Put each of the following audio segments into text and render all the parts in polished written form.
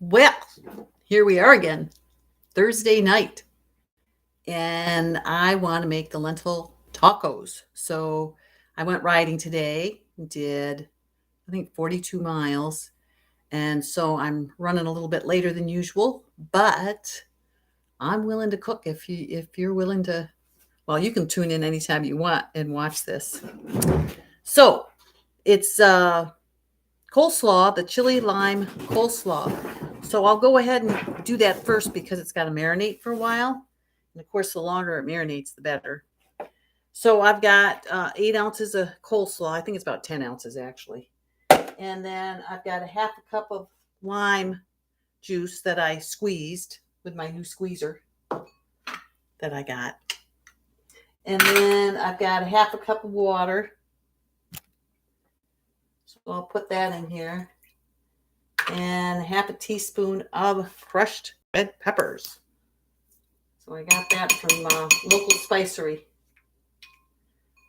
Well, here we are again, Thursday night, and I want to make the lentil tacos. So I went riding today, did I think 42 miles, and so I'm running a little bit later than usual, but I'm willing to cook if you're willing to. Well, you can tune in anytime you want and watch this. So it's coleslaw, the chili lime coleslaw. So I'll go ahead and do that first because it's got to marinate for a while. And of course, the longer it marinates, the better. So I've got 8 ounces of coleslaw. I think it's about 10 ounces actually. And then I've got a half a cup of lime juice that I squeezed with my new squeezer that I got. And then I've got a half a cup of water. So I'll put that in here. And half a teaspoon of crushed red peppers. So I got that from local spicery.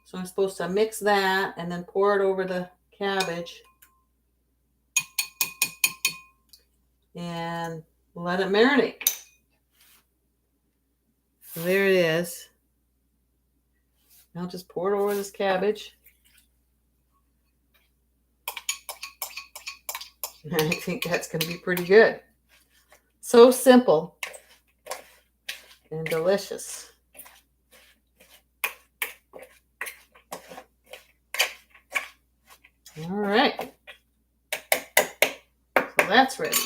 So I'm supposed to mix that and then pour it over the cabbage and let it marinate. So there it is. Now just pour it over this cabbage. I think that's going to be pretty good. So simple and delicious. All right. So that's ready.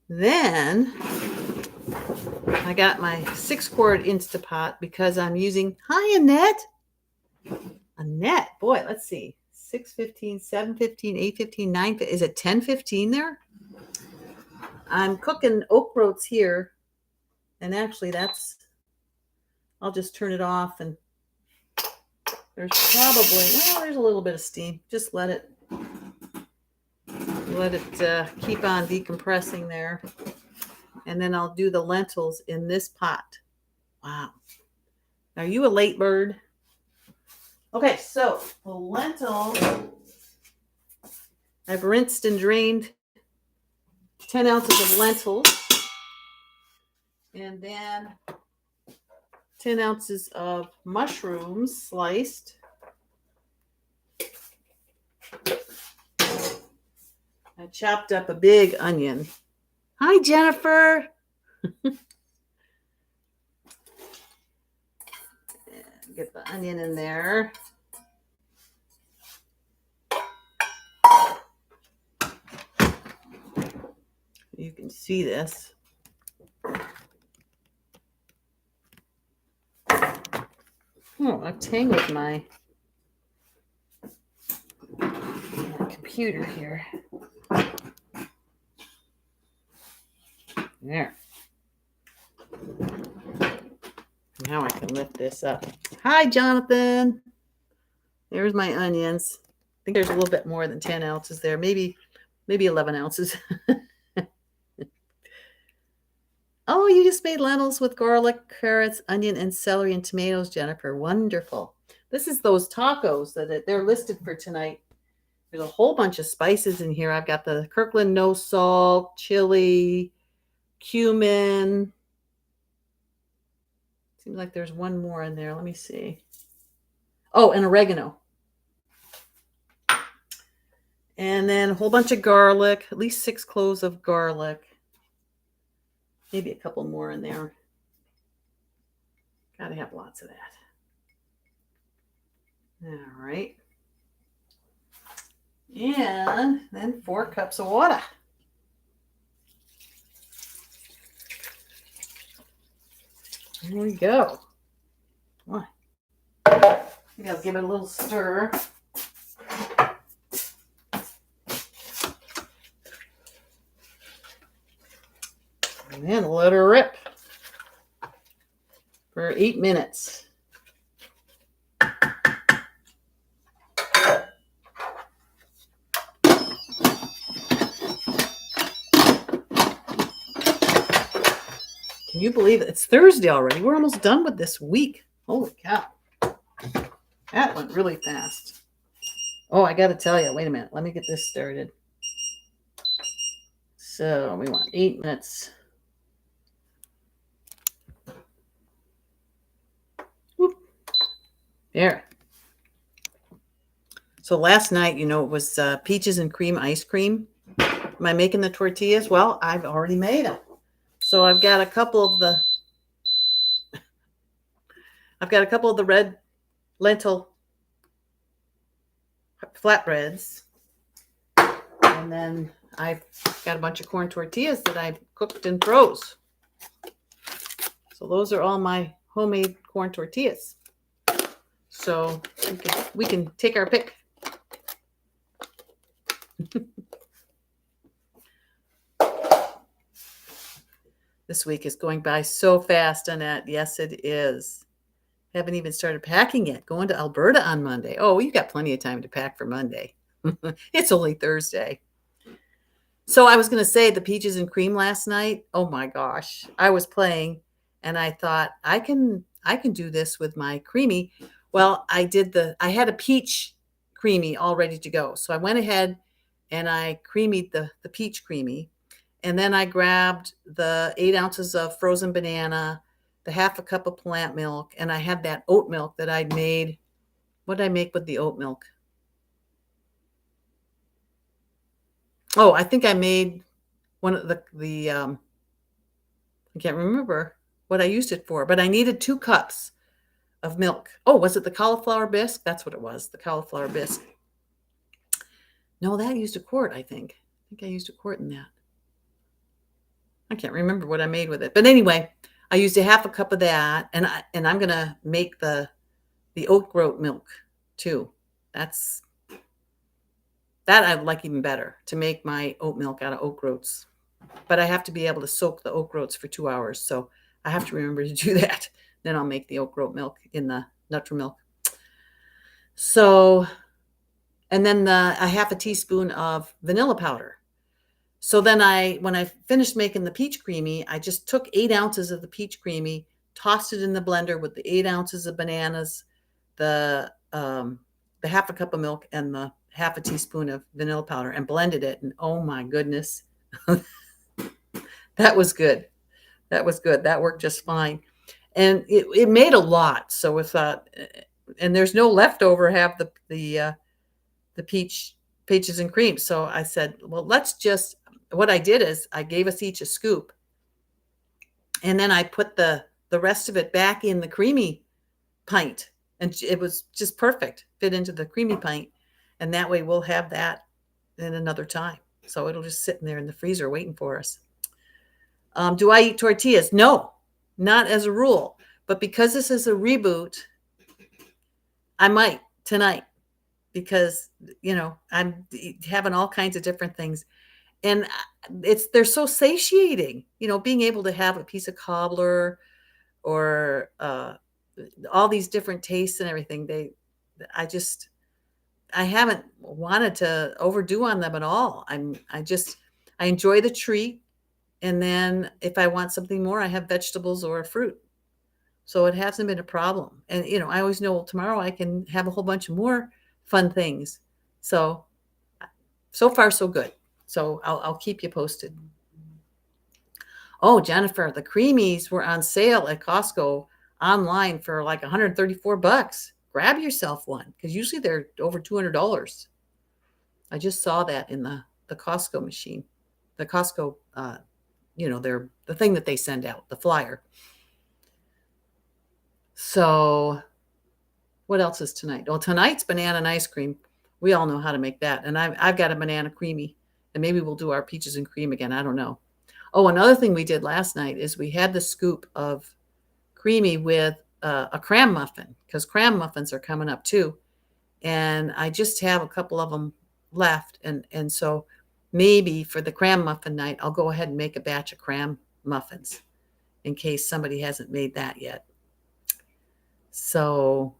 Then I got my 6-quart Instapot because I'm using, hi Annette. Annette, boy, let's see. 6:15, 7:15, 8:15, 9, is it 10:15 there? I'm cooking oak roats here. And actually I'll just turn it off and there's a little bit of steam. Just let it keep on decompressing there. And then I'll do the lentils in this pot. Wow. Are you a late bird? Okay, so the lentils, I've rinsed and drained 10 ounces of lentils. And then 10 ounces of mushrooms sliced. I chopped up a big onion. Hi, Jennifer. Get the onion in there. You can see this. Oh, I've tangled my computer here. There. Now I can lift this up. Hi, Jonathan. There's my onions. I think there's a little bit more than 10 ounces there. Maybe 11 ounces. Oh, you just made lentils with garlic, carrots, onion, and celery and tomatoes, Jennifer. Wonderful. This is those tacos that they're listed for tonight. There's a whole bunch of spices in here. I've got the Kirkland no salt, chili, cumin. Seems like there's one more in there. Let me see. Oh, and oregano. And then a whole bunch of garlic, at least 6 cloves of garlic. Maybe a couple more in there. Gotta have lots of that. All right. And then 4 cups of water. There we go. I think I'll give it a little stir. And then let her rip for 8 minutes. Can you believe it? It's Thursday already. We're almost done with this week. Holy cow. That went really fast. Oh, I got to tell you. Wait a minute. Let me get this started. So we want 8 minutes. Whoop. There. So last night, it was peaches and cream ice cream. Am I making the tortillas? Well, I've already made them. So I've got a couple of the red lentil flatbreads. And then I've got a bunch of corn tortillas that I cooked and froze. So those are all my homemade corn tortillas. So we can take our pick. This week is going by so fast, Annette. Yes, it is. Haven't even started packing yet. Going to Alberta on Monday. Oh, you've got plenty of time to pack for Monday. It's only Thursday. So I was going to say the peaches and cream last night. Oh my gosh. I was playing and I thought I can do this with my creamy. Well, I had a peach creamy all ready to go. So I went ahead and I creamied the peach creamy. And then I grabbed the 8 ounces of frozen banana, the half a cup of plant milk, and I had that oat milk that I'd made. What did I make with the oat milk? Oh, I think I made one of the I can't remember what I used it for, but I needed 2 cups of milk. Oh, was it the cauliflower bisque? That's what it was, the cauliflower bisque. No, that used a quart, I think. I think I used a quart in that. I can't remember what I made with it. But anyway, I used a half a cup of that, and I'm going to make the oat groat milk too. That I like even better, to make my oat milk out of oat groats. But I have to be able to soak the oat groats for 2 hours. So I have to remember to do that. Then I'll make the oat groat milk in the Nutri-Milk. So, and then a half a teaspoon of vanilla powder. So then when I finished making the peach creamy, I just took 8 ounces of the peach creamy, tossed it in the blender with the 8 ounces of bananas, the half a cup of milk, and the half a teaspoon of vanilla powder, and blended it. And oh my goodness, that was good. That was good. That worked just fine. And it made a lot. So we thought, and there's no leftover half the peaches and cream. So I said, well, what I did is I gave us each a scoop, and then I put the rest of it back in the creamy pint, and it was just perfect, fit into the creamy pint. And that way we'll have that in another time. So it'll just sit in there in the freezer waiting for us. Do I eat tortillas? No, not as a rule. But because this is a reboot, I might tonight, because, I'm having all kinds of different things. And they're so satiating, being able to have a piece of cobbler or all these different tastes and everything. I haven't wanted to overdo on them at all. I enjoy the treat. And then if I want something more, I have vegetables or a fruit. So it hasn't been a problem. And, I always know, well, tomorrow I can have a whole bunch of more fun things. So far, so good. So I'll keep you posted. Oh, Jennifer, the creamies were on sale at Costco online for like $134. Grab yourself one, because usually they're over $200. I just saw that in the Costco machine. The Costco, they're the thing that they send out, the flyer. So what else is tonight? Well, tonight's banana and ice cream. We all know how to make that. And I've got a banana creamy, and maybe we'll do our peaches and cream again. I don't know. Oh, another thing we did last night is we had the scoop of creamy with a cram muffin, because cram muffins are coming up too. And I just have a couple of them left. And so maybe for the cram muffin night, I'll go ahead and make a batch of cram muffins in case somebody hasn't made that yet. So,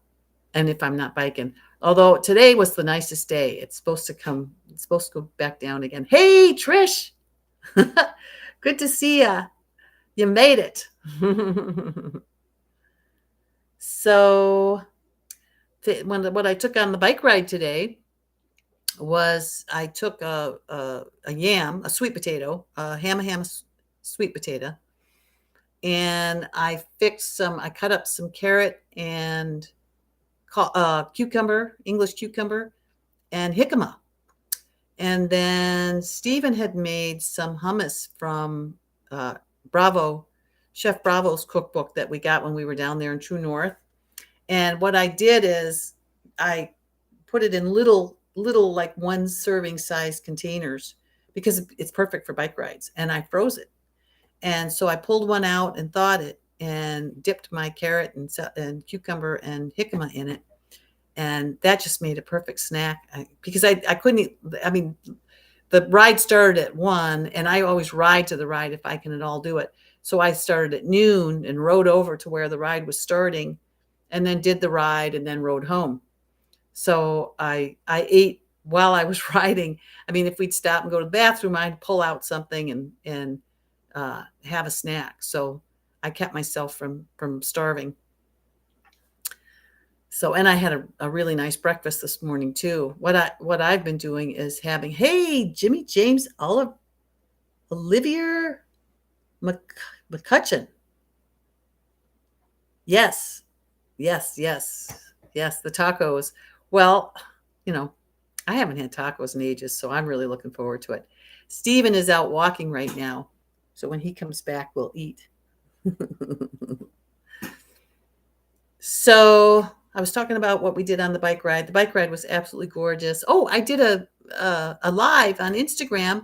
and if I'm not biking, although today was the nicest day, it's supposed to go back down again. Hey, Trish, good to see you. You made it. So what I took on the bike ride today was I took a yam, a sweet potato, a sweet potato, and I cut up some carrot and cucumber, English cucumber, and jicama. And then Stephen had made some hummus from uh, Bravo, Chef Bravo's cookbook that we got when we were down there in True North. And what I did is I put it in little like one serving size containers because it's perfect for bike rides. And I froze it. And so I pulled one out and thawed it and dipped my carrot and cucumber and jicama in it. And that just made a perfect snack because I couldn't eat. I mean, the ride started at 1, and I always ride to the ride if I can at all do it. So I started at noon and rode over to where the ride was starting, and then did the ride and then rode home. So I ate while I was riding. I mean, if we'd stop and go to the bathroom, I'd pull out something and have a snack. So I kept myself from starving. So, and I had a really nice breakfast this morning too. What I've been doing is having, hey, Jimmy James Olivier McCutcheon. Yes, yes, the tacos. Well, you know, I haven't had tacos in ages, so I'm really looking forward to it. Steven is out walking right now, so when he comes back, we'll eat. So I was talking about what we did on the bike ride. The bike ride was absolutely gorgeous. Oh, I did a live on Instagram,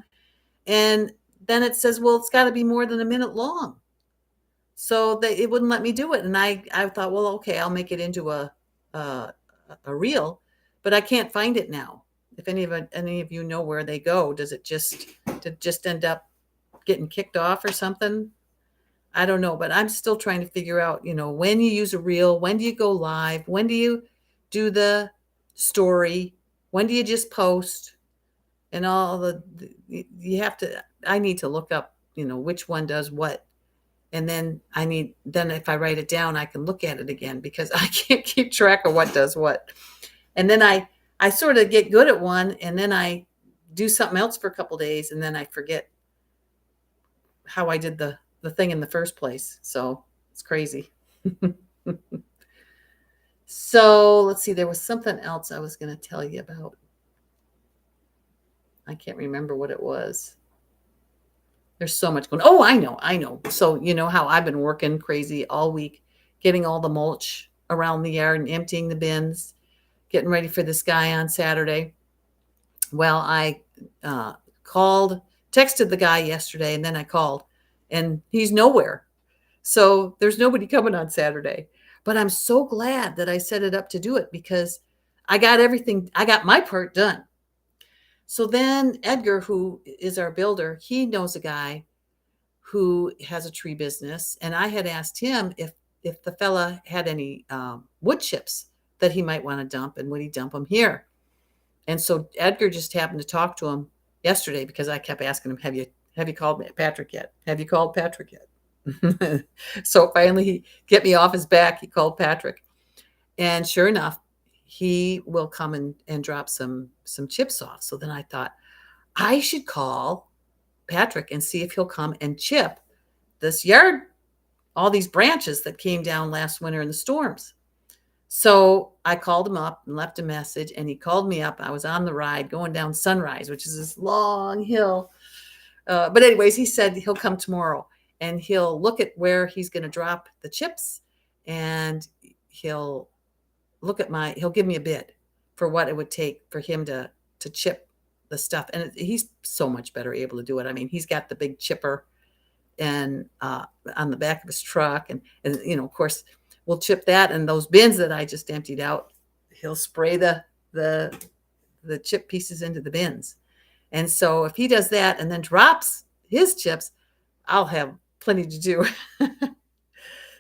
and then it says, well, it's got to be more than a minute long. So it wouldn't let me do it, and I thought, well, okay, I'll make it into a a reel, but I can't find it now. If any of you know where they go, does it just end up getting kicked off or something? I don't know, but I'm still trying to figure out, when you use a reel, when do you go live? When do you do the story? When do you just post? And all you have to, I need to look up, which one does what. And then if I write it down, I can look at it again because I can't keep track of what does what. And then I sort of get good at one, and then I do something else for a couple days, and then I forget how I did the thing in the first place. So it's crazy. So let's see, there was something else I was going to tell you about. I can't remember what it was. There's so much going. Oh, I know. So you know how I've been working crazy all week, getting all the mulch around the yard and emptying the bins, getting ready for this guy on Saturday. Well, I texted the guy yesterday, and then I called, and he's nowhere. So there's nobody coming on Saturday. But I'm so glad that I set it up to do it because I got my part done. So then Edgar, who is our builder, he knows a guy who has a tree business, and I had asked him if the fella had any wood chips that he might want to dump, and would he dump them here? And so Edgar just happened to talk to him yesterday because I kept asking him, have you called Patrick yet? Have you called Patrick yet? So finally he get me off his back. He called Patrick, and sure enough, he will come and drop some chips off. So then I thought I should call Patrick and see if he'll come and chip this yard, all these branches that came down last winter in the storms. So I called him up and left a message, and he called me up. I was on the ride going down Sunrise, which is this long hill. But anyways, he said he'll come tomorrow, and he'll look at where he's going to drop the chips, and he'll give me a bid for what it would take for him to chip the stuff. And he's so much better able to do it. I mean, he's got the big chipper and on the back of his truck, and of course, we'll chip that, and those bins that I just emptied out, he'll spray the chip pieces into the bins. And so if he does that and then drops his chips, I'll have plenty to do.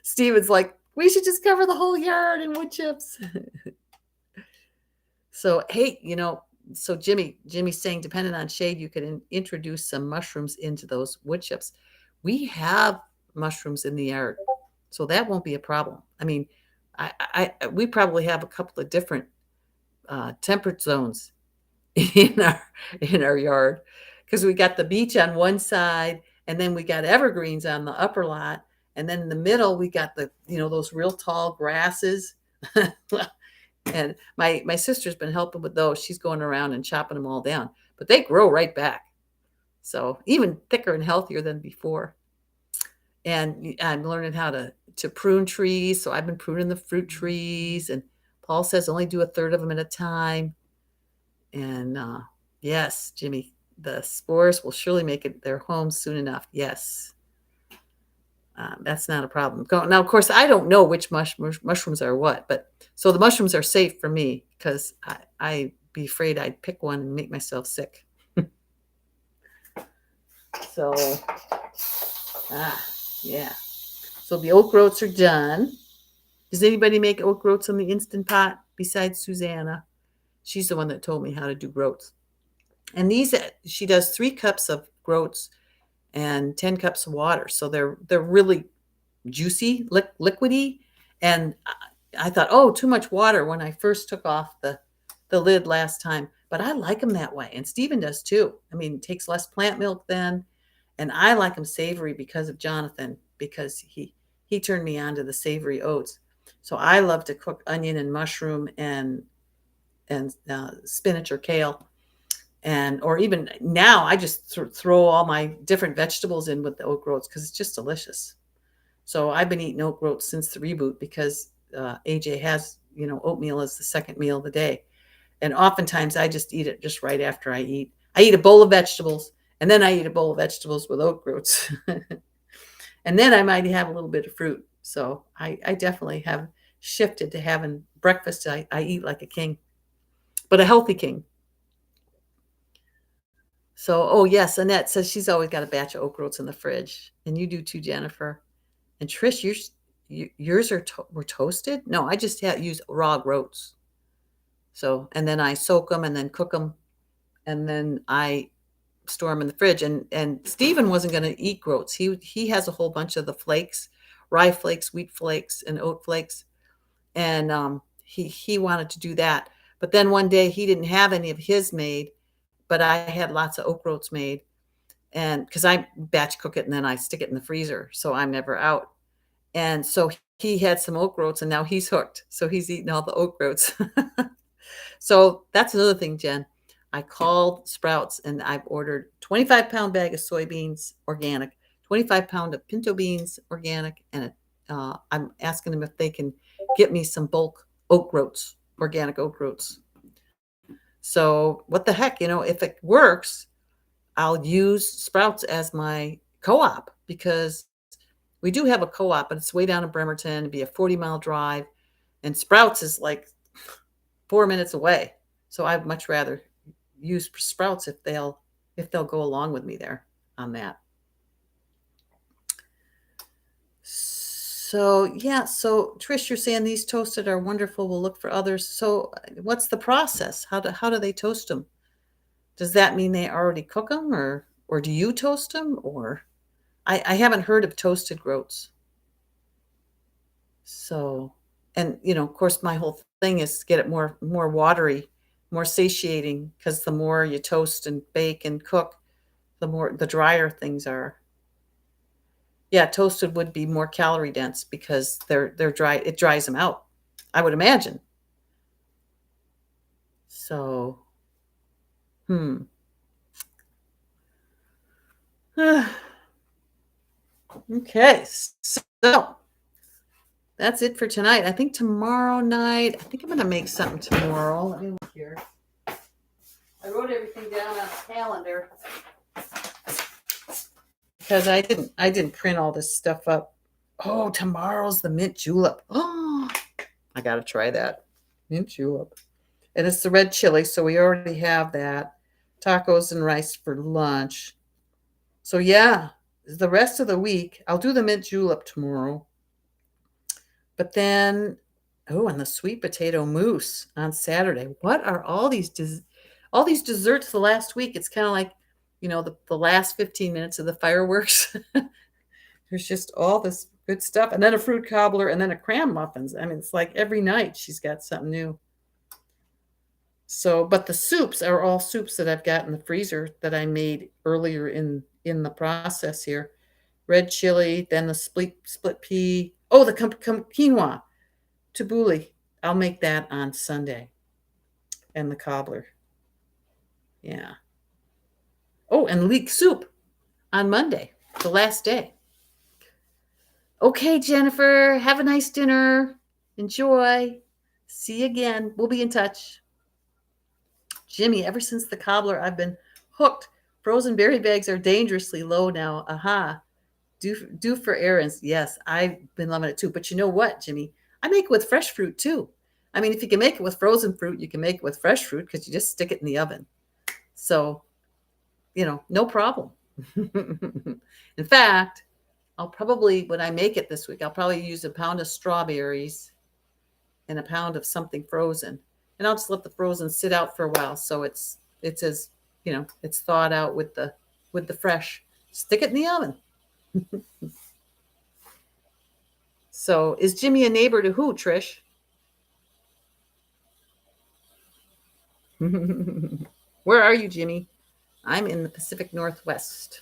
Steven's like, we should just cover the whole yard in wood chips. So, hey, so Jimmy's saying, depending on shade, you could introduce some mushrooms into those wood chips. We have mushrooms in the yard, so that won't be a problem. I mean, we probably have a couple of different temperate zones in our yard because we got the beach on one side, and then we got evergreens on the upper lot, and then in the middle we got the those real tall grasses. And my sister's been helping with those. She's going around and chopping them all down, but they grow right back. So even thicker and healthier than before. And I'm learning how to prune trees. So I've been pruning the fruit trees, and Paul says only do a third of them at a time. And yes, Jimmy, the spores will surely make it their home soon enough. Yes, that's not a problem. Now, of course, I don't know which mushrooms are what, but so the mushrooms are safe for me because I'd be afraid I'd pick one and make myself sick. So, yeah. So the oat groats are done. Does anybody make oat groats in the Instant Pot besides Susanna? She's the one that told me how to do groats. And these, she does 3 cups of groats and 10 cups of water. So they're really juicy, liquidy. And I thought, oh, too much water when I first took off the lid last time. But I like them that way. And Stephen does too. I mean, it takes less plant milk then. And I like them savory because of Jonathan, because he turned me on to the savory oats. So I love to cook onion and mushroom and spinach or kale. And or even now I just throw all my different vegetables in with the oat groats because it's just delicious. So I've been eating oat groats since the reboot because AJ has oatmeal as the second meal of the day, and oftentimes I just eat it just right after I eat. I eat a bowl of vegetables, and then I eat a bowl of vegetables with oat groats, and then I might have a little bit of fruit. So I definitely have shifted to having breakfast. I eat like a king, but a healthy king. So, oh yes, Annette says she's always got a batch of oat groats in the fridge, and you do too, Jennifer. And Trish, yours were toasted? No, I just use raw groats. So, and then I soak them and then cook them, and then I store them in the fridge. And Stephen wasn't going to eat groats. He has a whole bunch of the flakes, rye flakes, wheat flakes, and oat flakes, and he wanted to do that. But then one day he didn't have any of his made, but I had lots of oat groats made, and because I batch cook it and then I stick it in the freezer, so I'm never out. And so he had some oat groats, and now he's hooked. So he's eating all the oat groats. So that's another thing, Jen. I called Sprouts and I've ordered 25-pound bag of soybeans organic, 25-pound of pinto beans organic, and I'm asking them if they can get me some bulk oat groats, organic oat groats. So what the heck, if it works, I'll use Sprouts as my co-op because we do have a co-op, but it's way down in Bremerton. It'd be a 40-mile drive, and Sprouts is like 4 minutes away. So I'd much rather use Sprouts if they'll go along with me there on that. So yeah, so Trish, you're saying these toasted are wonderful. We'll look for others. So what's the process? How do they toast them? Does that mean they already cook them, or do you toast them? Or I haven't heard of toasted groats. So, and of course, my whole thing is to get it more watery, more satiating, because the more you toast and bake and cook, the drier things are. Yeah, toasted would be more calorie dense because they're dry. It dries them out, I would imagine. So, okay, so that's it for tonight. I think tomorrow night, I think I'm going to make something tomorrow. Let me look here. I wrote everything down on a calendar because I didn't print all this stuff up. Oh, tomorrow's the mint julep. Oh, I got to try that. Mint julep. And it's the red chili, so we already have that. Tacos and rice for lunch. So yeah, the rest of the week, I'll do the mint julep tomorrow. But then, and the sweet potato mousse on Saturday. What are all these desserts the last week? It's kind of like, the last 15 minutes of the fireworks. There's just all this good stuff. And then a fruit cobbler and then a cram muffins. I mean, it's like every night she's got something new. So, but the soups are all soups that I've got in the freezer that I made earlier in the process here. Red chili, then the split pea. Oh, the quinoa tabbouleh. I'll make that on Sunday, and the cobbler. Yeah. Oh, and leek soup on Monday, the last day. Okay, Jennifer, have a nice dinner. Enjoy. See you again. We'll be in touch. Jimmy, ever since the cobbler, I've been hooked. Frozen berry bags are dangerously low now. Aha. Do for errands. Yes, I've been loving it too. But you know what, Jimmy? I make it with fresh fruit too. I mean, if you can make it with frozen fruit, you can make it with fresh fruit because you just stick it in the oven. So, no problem. In fact, I'll probably, when I make it this week, I'll probably use a pound of strawberries and a pound of something frozen. And I'll just let the frozen sit out for a while so it's as it's thawed out with the fresh. Stick it in the oven. So is Jimmy a neighbor to who, Trish? Where are you, Jimmy? I'm in the Pacific Northwest.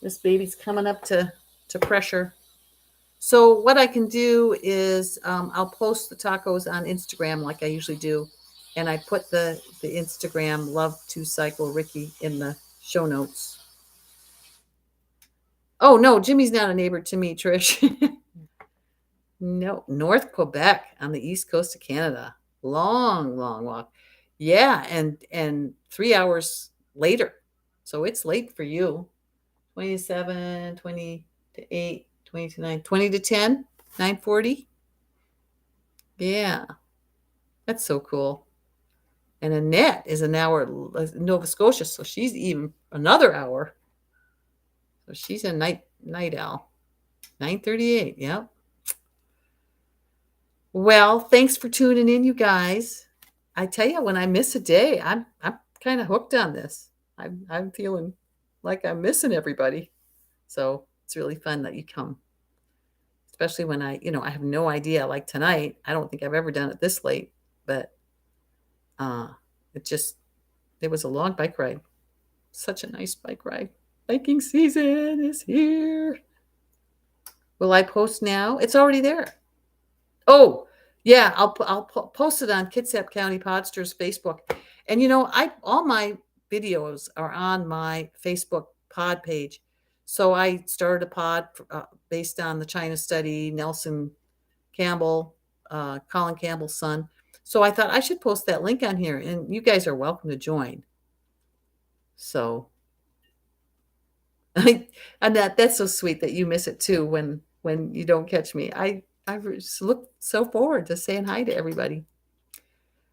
This baby's coming up to pressure. So what I can do is I'll post the tacos on Instagram like I usually do. And I put the Instagram Love to Cycle Ricky in the show notes. Oh, no, Jimmy's not a neighbor to me, Trish. No, North Quebec on the east coast of Canada. Long, long walk. Yeah, and 3 hours later. So it's late for you. 27, 20 to 8, 20 to 9, 20 to 10, 9:40. Yeah, that's so cool. And Annette is an hour in Nova Scotia, so she's even another hour. So she's a night owl. 9:38. Yep. Well, thanks for tuning in, you guys. I tell you, when I miss a day, I'm kind of hooked on this. I'm feeling like I'm missing everybody. So it's really fun that you come, especially when I have no idea. Like tonight, I don't think I've ever done it this late, but uh, it was a long bike ride. Such a nice bike ride. Biking season is here. Will I post now? It's already there. Oh, yeah, I'll post it on Kitsap County Podsters Facebook. And all my videos are on my Facebook pod page. So I started a pod based on the China study, Nelson Campbell, Colin Campbell's son. So I thought I should post that link on here, and you guys are welcome to join. So, and that's so sweet that you miss it too when you don't catch me. I just look so forward to saying hi to everybody.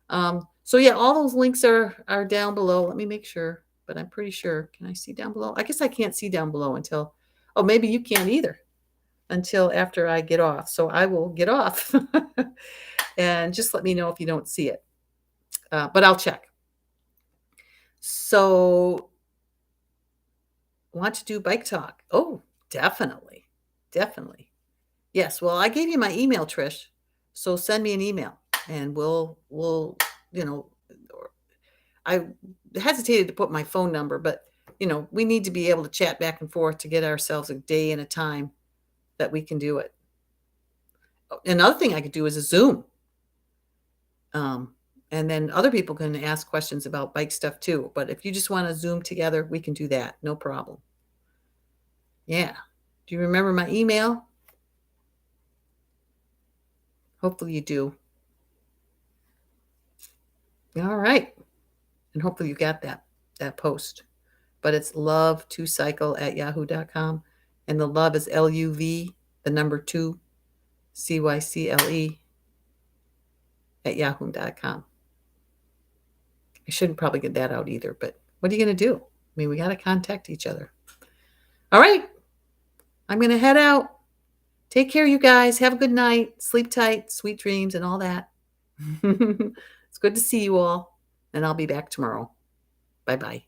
So yeah, all those links are down below. Let me make sure, but I'm pretty sure. Can I see down below? I guess I can't see down below until, oh, maybe you can't either until after I get off. So I will get off and just let me know if you don't see it. But I'll check. So want to do bike talk? Oh, definitely. Definitely. Yes. Well, I gave you my email, Trish. So send me an email and we'll, I hesitated to put my phone number, but we need to be able to chat back and forth to get ourselves a day and a time that we can do it. Another thing I could do is a Zoom. And then other people can ask questions about bike stuff too. But if you just want to Zoom together, we can do that. No problem. Yeah. Do you remember my email? Hopefully you do. All right. And hopefully you got that post. But it's love2cycle@yahoo.com. And the love is LUV, the number 2, CYCLE @yahoo.com. I shouldn't probably get that out either, but what are you going to do? I mean, we got to contact each other. All right. I'm going to head out. Take care, you guys. Have a good night. Sleep tight, sweet dreams, and all that. It's good to see you all. And I'll be back tomorrow. Bye-bye.